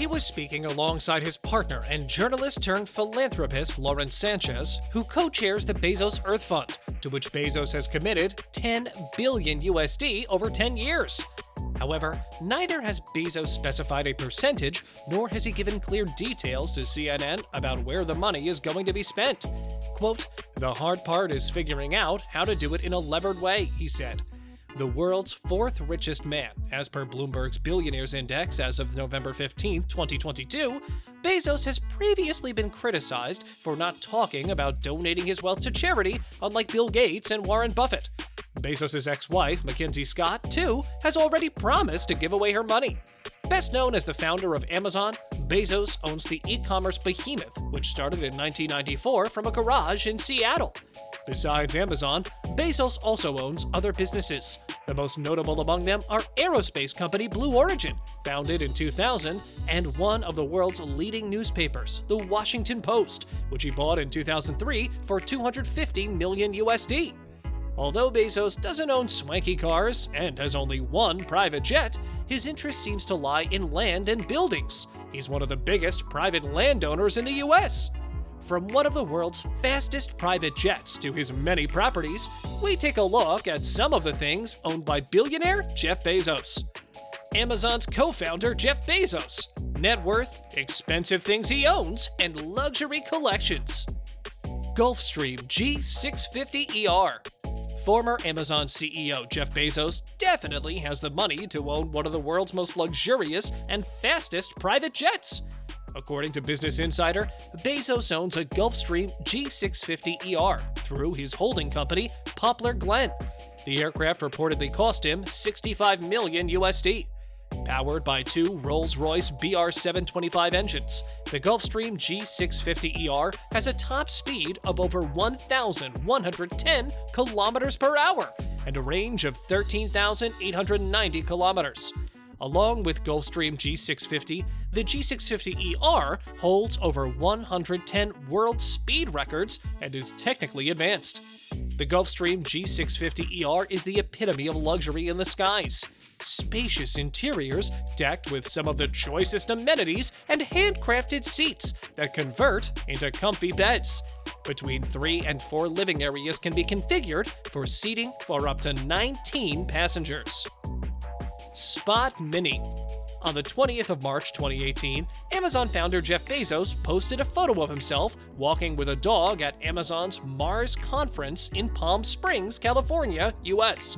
He was speaking alongside his partner and journalist-turned-philanthropist Lauren Sanchez, who co-chairs the Bezos Earth Fund, to which Bezos has committed 10 billion USD over 10 years. However, neither has Bezos specified a percentage, nor has he given clear details to CNN about where the money is going to be spent. Quote, "The hard part is figuring out how to do it in a levered way," he said. The world's fourth richest man, as per Bloomberg's Billionaires Index as of November 15, 2022, Bezos has previously been criticized for not talking about donating his wealth to charity, unlike Bill Gates and Warren Buffett. Bezos' ex-wife, Mackenzie Scott, too, has already promised to give away her money. Best known as the founder of Amazon, Bezos owns the e-commerce behemoth, which started in 1994 from a garage in Seattle. Besides Amazon, Bezos also owns other businesses. The most notable among them are aerospace company Blue Origin, founded in 2000, and one of the world's leading newspapers, The Washington Post, which he bought in 2003 for $250 million USD. Although Bezos doesn't own swanky cars and has only one private jet, his interest seems to lie in land and buildings. He's one of the biggest private landowners in the US. From one of the world's fastest private jets to his many properties, we take a look at some of the things owned by billionaire Jeff Bezos. Amazon's co-founder Jeff Bezos. Net worth, expensive things he owns, and luxury collections. Gulfstream G650ER. Former Amazon CEO Jeff Bezos definitely has the money to own one of the world's most luxurious and fastest private jets. According to Business Insider, Bezos owns a Gulfstream G650ER through his holding company, Poplar Glen. The aircraft reportedly cost him $65 million USD. Powered by two Rolls-Royce BR725 engines, the Gulfstream G650ER has a top speed of over 1,110 kilometers per hour and a range of 13,890 kilometers. Along with Gulfstream G650, the G650ER holds over 110 world speed records and is technically advanced. The Gulfstream G650ER is the epitome of luxury in the skies. Spacious interiors decked with some of the choicest amenities and handcrafted seats that convert into comfy beds. Between 3 and 4 living areas can be configured for seating for up to 19 passengers. Spot Mini. On the 20th of March 2018, Amazon founder Jeff Bezos posted a photo of himself walking with a dog at Amazon's Mars conference in Palm Springs, California, US.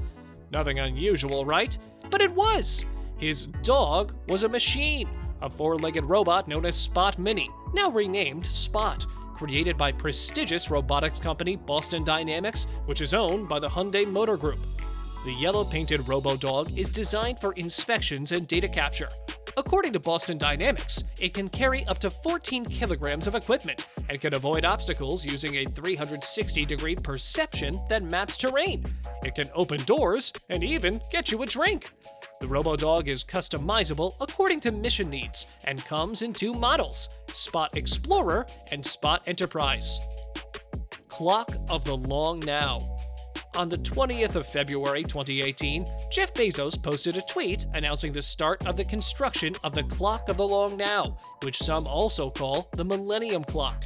Nothing unusual, right? But it was! His dog was a machine, a 4-legged robot known as Spot Mini, now renamed Spot, created by prestigious robotics company Boston Dynamics, which is owned by the Hyundai Motor Group. The yellow-painted robo-dog is designed for inspections and data capture. According to Boston Dynamics, it can carry up to 14 kilograms of equipment and can avoid obstacles using a 360-degree perception that maps terrain. It can open doors and even get you a drink. The robo-dog is customizable according to mission needs and comes in 2 models, Spot Explorer and Spot Enterprise. Clock of the Long Now. On the 20th of February 2018, Jeff Bezos posted a tweet announcing the start of the construction of the Clock of the Long Now, which some also call the Millennium Clock.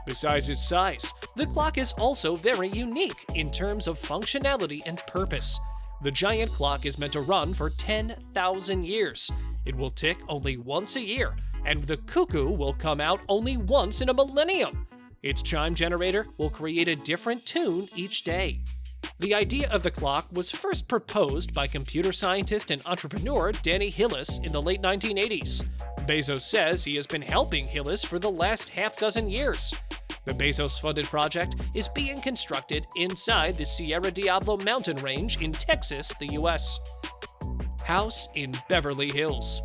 Besides its size, the clock is also very unique in terms of functionality and purpose. The giant clock is meant to run for 10,000 years. It will tick only once a year, and the cuckoo will come out only once in a millennium. Its chime generator will create a different tune each day. The idea of the clock was first proposed by computer scientist and entrepreneur Danny Hillis in the late 1980s. Bezos says he has been helping Hillis for the last half-dozen years. The Bezos-funded project is being constructed inside the Sierra Diablo mountain range in Texas, the US. House in Beverly Hills.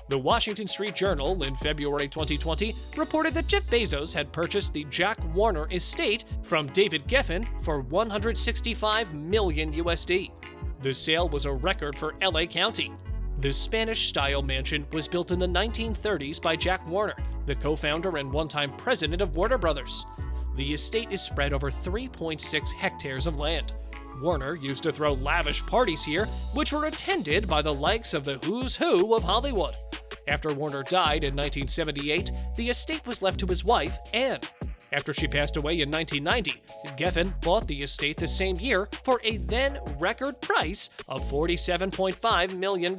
The Washington Street Journal in February 2020 reported that Jeff Bezos had purchased the Jack Warner estate from David Geffen for $165 million USD. The sale was a record for LA County. The Spanish-style mansion was built in the 1930s by Jack Warner, the co-founder and one-time president of Warner Brothers. The estate is spread over 3.6 hectares of land. Warner used to throw lavish parties here, which were attended by the likes of the who's who of Hollywood. After Warner died in 1978, the estate was left to his wife, Anne. After she passed away in 1990, Geffen bought the estate the same year for a then record price of $47.5 million.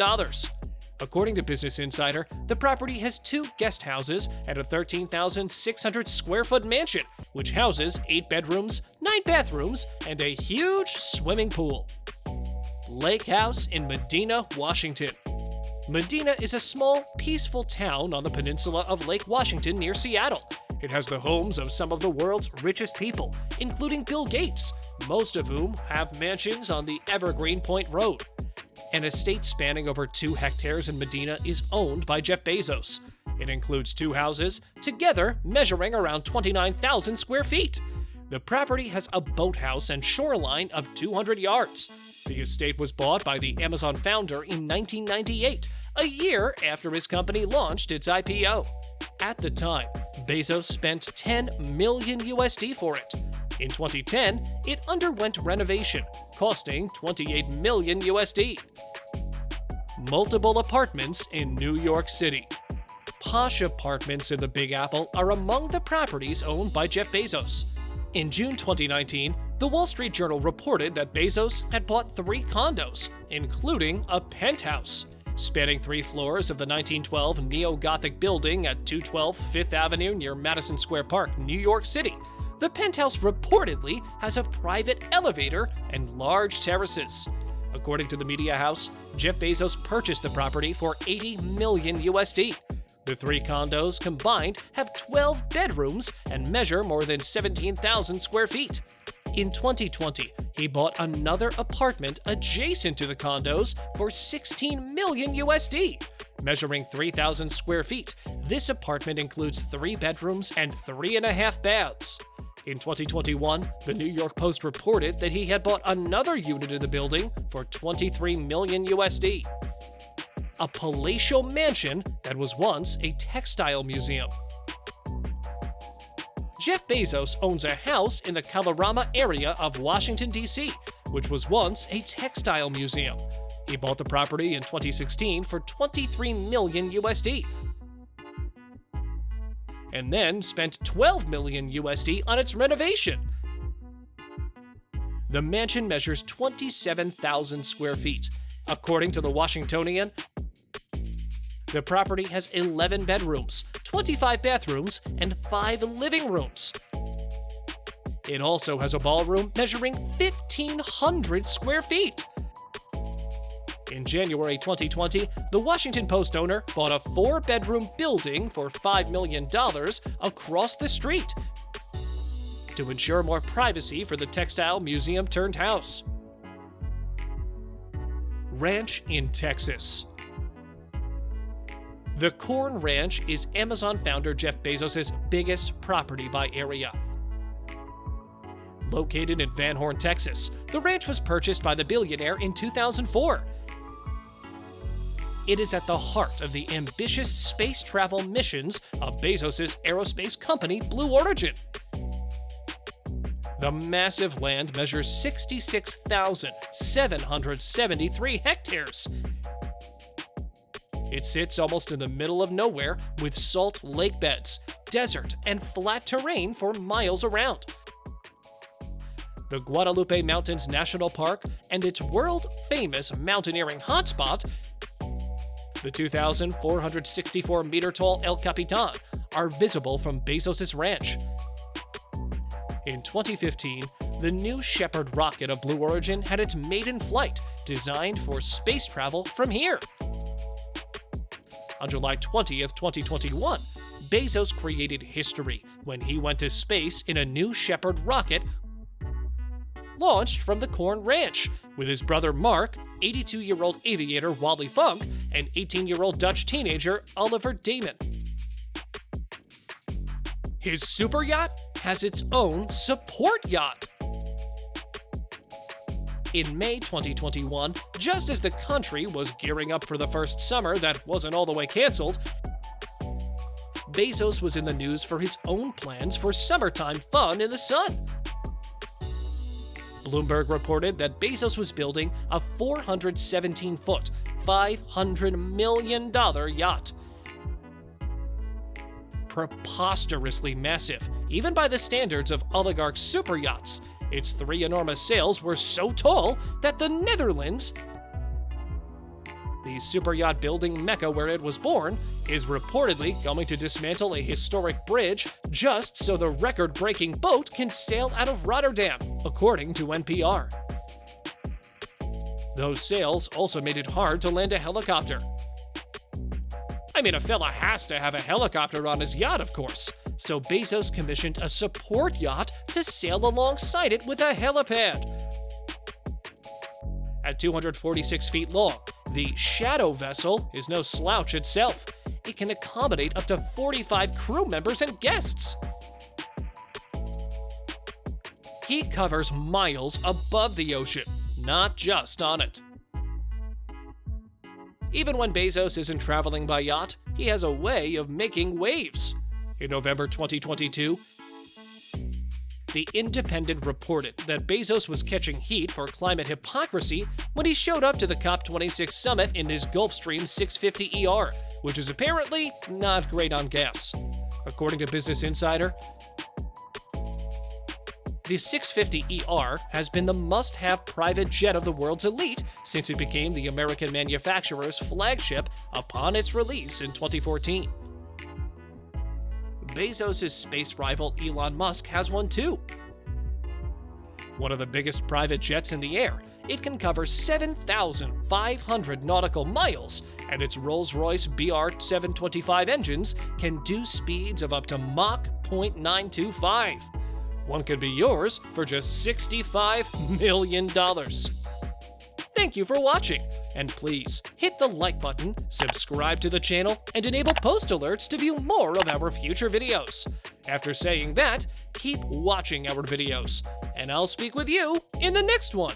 According to Business Insider, the property has 2 guest houses and a 13,600 square foot mansion, which houses 8 bedrooms, 9 bathrooms, and a huge swimming pool. Lake House in Medina, Washington. Medina is a small, peaceful town on the peninsula of Lake Washington near Seattle. It has the homes of some of the world's richest people, including Bill Gates, most of whom have mansions on the Evergreen Point Road. An estate spanning over 2 hectares in Medina is owned by Jeff Bezos. It includes 2 houses, together measuring around 29,000 square feet. The property has a boathouse and shoreline of 200 yards. The estate was bought by the Amazon founder in 1998, a year after his company launched its IPO. At the time, Bezos spent $10 million for it. In 2010, it underwent renovation, costing $28 million. Multiple apartments in New York City. Posh apartments in the Big Apple are among the properties owned by Jeff Bezos. In June 2019, the Wall Street Journal reported that Bezos had bought 3 condos, including a penthouse. Spanning 3 floors of the 1912 neo-Gothic building at 212 Fifth Avenue near Madison Square Park, New York City, the penthouse reportedly has a private elevator and large terraces. According to the media house, Jeff Bezos purchased the property for $80 million. The 3 condos combined have 12 bedrooms and measure more than 17,000 square feet. In 2020, he bought another apartment adjacent to the condos for $16 million. Measuring 3,000 square feet, this apartment includes 3 bedrooms and 3.5 baths. In 2021, the New York Post reported that he had bought another unit in the building for $23 million. A palatial mansion that was once a textile museum. Jeff Bezos owns a house in the Colorama area of Washington, D.C., which was once a textile museum. He bought the property in 2016 for $23 million. And then spent $12 million on its renovation. The mansion measures 27,000 square feet. According to the Washingtonian, the property has 11 bedrooms, 25 bathrooms, and 5 living rooms. It also has a ballroom measuring 1,500 square feet. In January 2020, the Washington Post owner bought a 4-bedroom building for $5 million across the street to ensure more privacy for the textile museum turned house. Ranch in Texas. The Corn Ranch is Amazon founder Jeff Bezos' biggest property by area. Located in Van Horn, Texas, the ranch was purchased by the billionaire in 2004. It is at the heart of the ambitious space travel missions of Bezos' aerospace company, Blue Origin. The massive land measures 66,773 hectares. It sits almost in the middle of nowhere with salt lake beds, desert, and flat terrain for miles around. The Guadalupe Mountains National Park and its world-famous mountaineering hotspot, the 2,464-meter-tall El Capitan, are visible from Bezos' ranch. In 2015, the New Shepard rocket of Blue Origin had its maiden flight, designed for space travel from here. On July 20th, 2021, Bezos created history when he went to space in a New Shepard rocket launched from the Corn Ranch with his brother Mark, 82-year-old aviator Wally Funk, and 18-year-old Dutch teenager Oliver Damon. His super yacht has its own support yacht. In May 2021, just as the country was gearing up for the first summer that wasn't all the way canceled, Bezos was in the news for his own plans for summertime fun in the sun. Bloomberg reported that Bezos was building a 417-foot, $500 million yacht. preposterously massive, even by the standards of oligarch super yachts. Its 3 enormous sails were so tall that the Netherlands, the super yacht building mecca where it was born, is reportedly going to dismantle a historic bridge just so the record-breaking boat can sail out of Rotterdam, according to NPR. Those sails also made it hard to land a helicopter. I mean, a fella has to have a helicopter on his yacht, of course, so Bezos commissioned a support yacht to sail alongside it with a helipad. At 246 feet long, the Shadow vessel is no slouch itself. It can accommodate up to 45 crew members and guests. He covers miles above the ocean, not just on it. Even when Bezos isn't traveling by yacht, he has a way of making waves. In November 2022, The Independent reported that Bezos was catching heat for climate hypocrisy when he showed up to the COP26 summit in his Gulfstream 650ER, which is apparently not great on gas. According to Business Insider, the 650ER has been the must-have private jet of the world's elite since it became the American manufacturer's flagship upon its release in 2014. Bezos' space rival Elon Musk has one too. One of the biggest private jets in the air, it can cover 7,500 nautical miles, and its Rolls-Royce BR-725 engines can do speeds of up to Mach 0.925. One could be yours for just $65 million. Thank you for watching, and please hit the like button, subscribe to the channel, and enable post alerts to view more of our future videos. After saying that, keep watching our videos, and I'll speak with you in the next one.